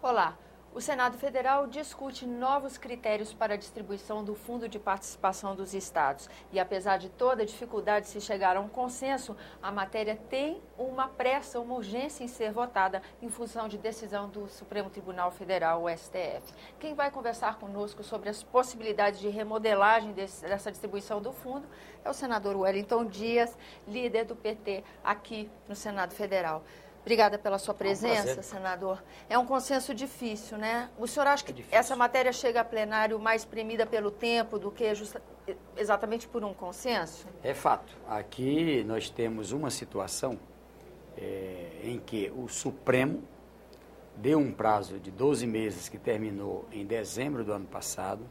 Olá, o Senado Federal discute novos critérios para a distribuição do Fundo de Participação dos Estados. E apesar de toda a dificuldade de se chegar a um consenso, a matéria tem uma pressa, uma urgência em ser votada em função de decisão do Supremo Tribunal Federal, o STF. Quem vai conversar conosco sobre as possibilidades de remodelagem dessa distribuição do fundo é o senador Wellington Dias, líder do PT aqui no Senado Federal. Obrigada pela sua presença, senador. É um consenso difícil, né? O senhor acha que essa matéria chega a plenário mais espremida pelo tempo do que exatamente por um consenso? É fato. Aqui nós temos uma situação em que o Supremo deu um prazo de 12 meses que terminou em dezembro do ano passado.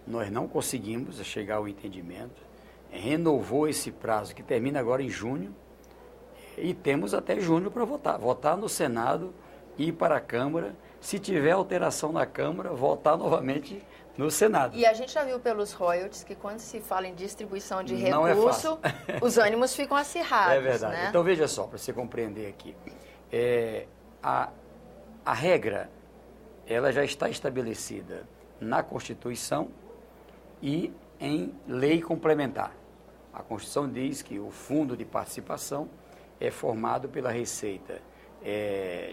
Nós não conseguimos chegar ao entendimento. Renovou esse prazo que termina agora em junho. E temos até junho para votar. Votar no Senado, ir para a Câmara. Se tiver alteração na Câmara, votar novamente no Senado. E a gente já viu pelos royalties que quando se fala em distribuição de recurso, os ânimos ficam acirrados. É verdade. Né? Então, veja só, para você compreender aqui. A regra, ela já está estabelecida na Constituição e em lei complementar. A Constituição diz que o Fundo de Participação é formado pela receita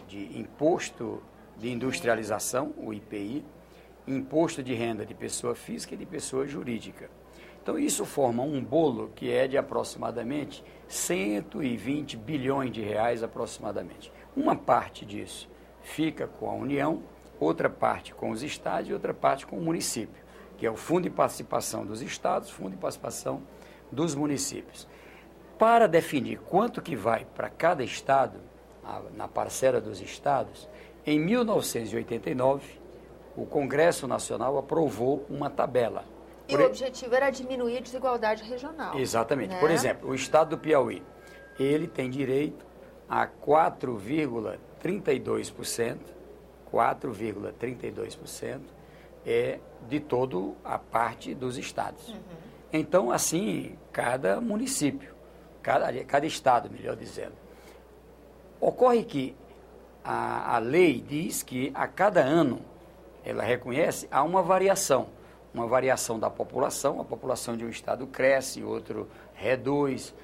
de Imposto de Industrialização, o IPI, Imposto de Renda de Pessoa Física e de Pessoa Jurídica. Então, isso forma um bolo que é de aproximadamente 120 bilhões de reais aproximadamente. Uma parte disso fica com a União, outra parte com os estados e outra parte com o município, que é o Fundo de Participação dos Estados, Fundo de Participação dos Municípios. Para definir quanto que vai para cada estado, na parcela dos estados, em 1989, o Congresso Nacional aprovou uma tabela. E o objetivo era diminuir a desigualdade regional. Exatamente. Né? Por exemplo, o estado do Piauí, ele tem direito a 4,32%, 4,32% de toda a parte dos estados. Então, assim, cada município, cada estado, melhor dizendo. Ocorre que a lei diz que a cada ano, ela reconhece, há uma variação da população, a população de um estado cresce, outro reduz,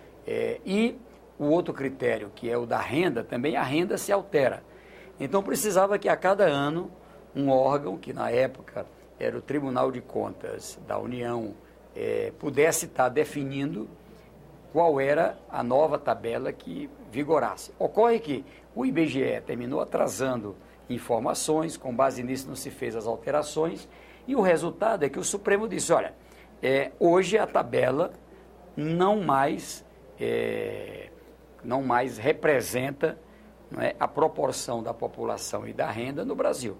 e o outro critério, que é o da renda, também a renda se altera. Então, precisava que a cada ano, um órgão, que na época era o Tribunal de Contas da União, pudesse estar definindo qual era a nova tabela que vigorasse. Ocorre que o IBGE terminou atrasando informações, com base nisso não se fez as alterações, e o resultado é que o Supremo disse, olha, hoje a tabela não mais representa, não é, a proporção da população e da renda no Brasil.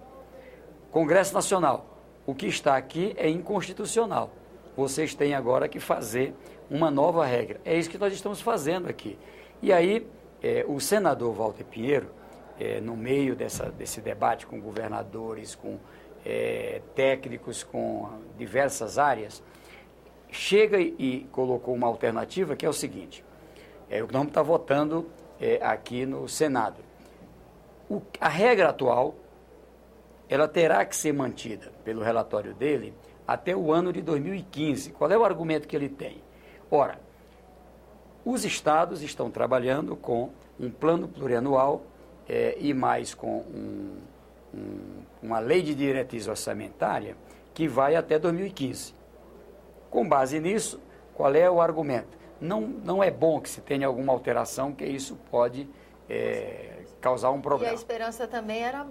Congresso Nacional, o que está aqui é inconstitucional. Vocês têm agora que fazer uma nova regra. É isso que nós estamos fazendo aqui. E aí, o senador Walter Pinheiro, no meio desse debate com governadores, com técnicos, com diversas áreas, chega e colocou uma alternativa que é o seguinte, o que nós vamos estar votando aqui no Senado. A regra atual, ela terá que ser mantida, pelo relatório dele, até o ano de 2015. Qual é o argumento que ele tem? Ora, os estados estão trabalhando com um plano plurianual e mais com uma lei de diretriz orçamentária que vai até 2015. Com base nisso, qual é o argumento? Não é bom que se tenha alguma alteração, que isso pode causar um problema. E a esperança também era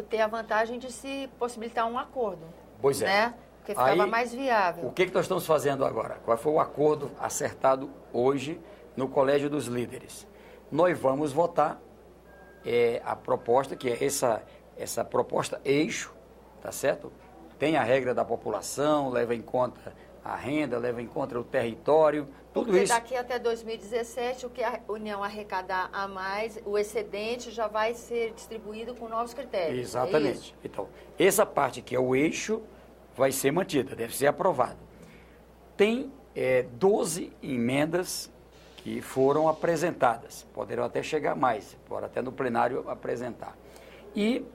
ter a vantagem de se possibilitar um acordo. Pois é. Né? Porque ficava mais viável. O que nós estamos fazendo agora? Qual foi o acordo acertado hoje no Colégio dos Líderes? Nós vamos votar a proposta, que é essa proposta eixo, tá certo? Tem a regra da população, leva em conta a renda, leva em conta o território, tudo Porque isso. Porque daqui até 2017, o que a União arrecadar a mais, o excedente já vai ser distribuído com novos critérios. Exatamente. Então, essa parte que é o eixo vai ser mantida, deve ser aprovada. Tem 12 emendas que foram apresentadas, poderão até chegar mais, pode até no plenário apresentar. E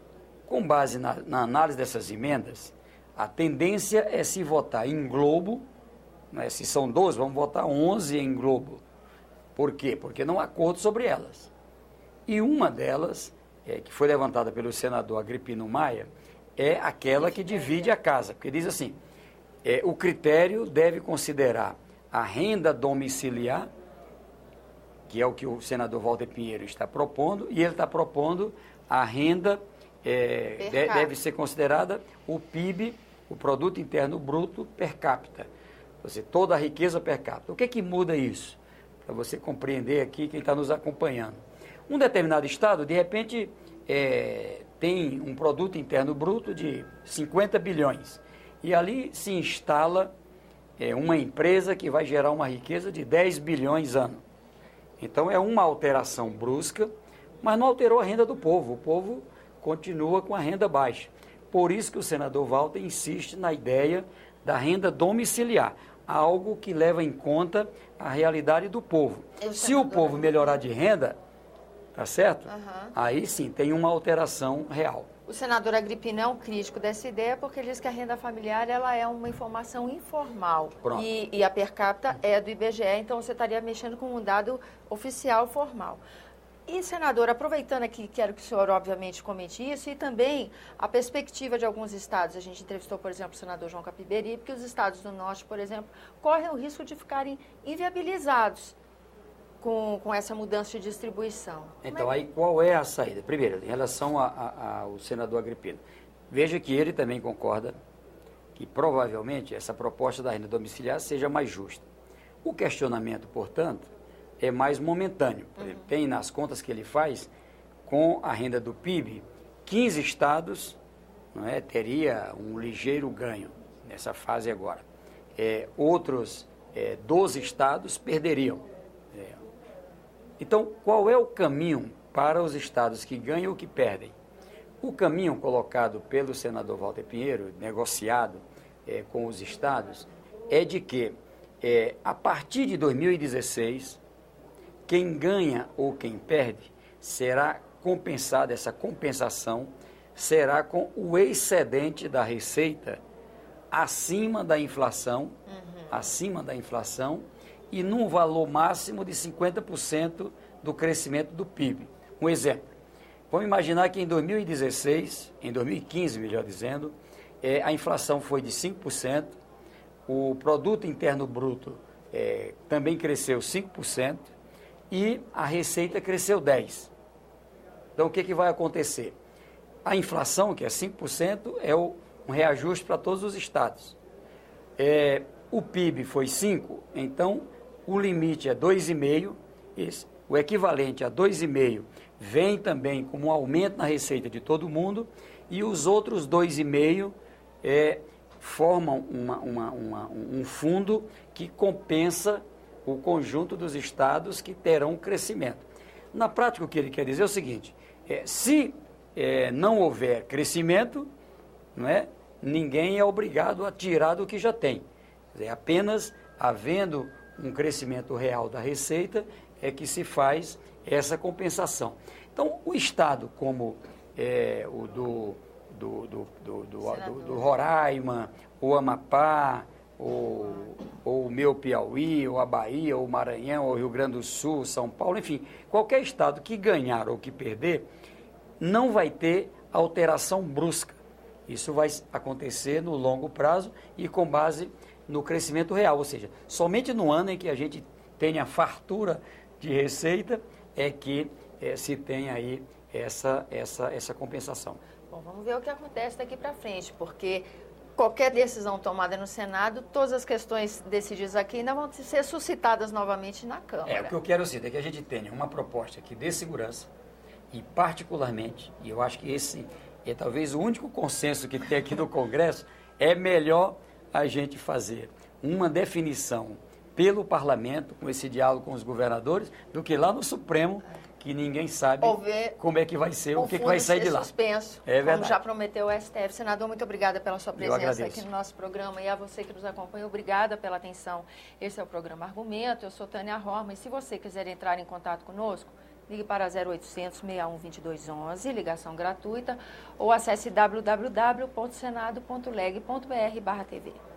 Com base na análise dessas emendas, a tendência é se votar em globo, né? Se são 12, vamos votar 11 em globo. Por quê? Porque não há acordo sobre elas. E uma delas, que foi levantada pelo senador Agripino Maia, é aquela que divide a casa, porque diz assim, o critério deve considerar a renda domiciliar, que é o que o senador Walter Pinheiro está propondo, e ele está propondo a renda, deve ser considerada o PIB, o Produto Interno Bruto per capita, ou seja, toda a riqueza per capita. O que é que muda isso? Para você compreender aqui, quem está nos acompanhando. Um determinado estado, de repente, tem um Produto Interno Bruto de 50 bilhões, e ali se instala uma empresa que vai gerar uma riqueza de 10 bilhões ano. Então é uma alteração brusca, mas não alterou a renda do povo. O povo continua com a renda baixa. Por isso que o senador Walter insiste na ideia da renda domiciliar, algo que leva em conta a realidade do povo. Se o povo melhorar de renda, tá certo? Aí sim, tem uma alteração real. O senador Agripino é um crítico dessa ideia porque ele diz que a renda familiar ela é uma informação informal e a per capita é do IBGE, então você estaria mexendo com um dado oficial formal. E, senador, aproveitando aqui, quero que o senhor, obviamente, comente isso e também a perspectiva de alguns estados. A gente entrevistou, por exemplo, o senador João Capiberibe, que os estados do norte, por exemplo, correm o risco de ficarem inviabilizados com essa mudança de distribuição. Então, aí qual é a saída? Primeiro, em relação ao senador Agripino, veja que ele também concorda que provavelmente essa proposta da renda domiciliar seja mais justa. O questionamento, portanto, é mais momentâneo. Tem nas contas que ele faz, com a renda do PIB, 15 estados teria um ligeiro ganho nessa fase agora. Outros 12 estados perderiam. Então, qual é o caminho para os estados que ganham ou que perdem? O caminho colocado pelo senador Walter Pinheiro, negociado com os estados, é de que, a partir de 2016, quem ganha ou quem perde será compensado, essa compensação será com o excedente da receita acima da inflação, e num valor máximo de 50% do crescimento do PIB. Um exemplo, vamos imaginar que em 2016, em 2015, melhor dizendo, a inflação foi de 5%, o Produto Interno Bruto também cresceu 5% e a receita cresceu 10%. Então, o que vai acontecer? A inflação, que é 5%, é um reajuste para todos os estados. O PIB foi 5%, então o limite é 2,5%, o equivalente a 2,5% vem também como um aumento na receita de todo mundo, e os outros 2,5% formam um fundo que compensa o conjunto dos estados que terão crescimento. Na prática, o que ele quer dizer é o seguinte, se não houver crescimento, ninguém é obrigado a tirar do que já tem. Apenas havendo um crescimento real da receita é que se faz essa compensação. Então, o estado como o do Roraima, o Amapá, ou o meu Piauí, ou a Bahia, ou o Maranhão, ou o Rio Grande do Sul, São Paulo, enfim, qualquer estado que ganhar ou que perder, não vai ter alteração brusca. Isso vai acontecer no longo prazo e com base no crescimento real, ou seja, somente no ano em que a gente tenha fartura de receita é que se tem aí essa compensação. Bom, vamos ver o que acontece daqui para frente, porque qualquer decisão tomada no Senado, todas as questões decididas aqui ainda vão ser suscitadas novamente na Câmara. O que eu quero dizer é que a gente tenha uma proposta que dê segurança e particularmente, e eu acho que esse é talvez o único consenso que tem aqui no Congresso, é melhor a gente fazer uma definição pelo parlamento, com esse diálogo com os governadores, do que lá no Supremo, que ninguém sabe como é que vai ser, o que vai sair de lá. Suspenso, como já prometeu o STF. Senador, muito obrigada pela sua presença aqui no nosso programa, e a você que nos acompanha, obrigada pela atenção. Esse é o programa Argumento, eu sou Tânia Roma, e se você quiser entrar em contato conosco, ligue para 0800 61 2211, ligação gratuita, ou acesse www.senado.leg.br/TV.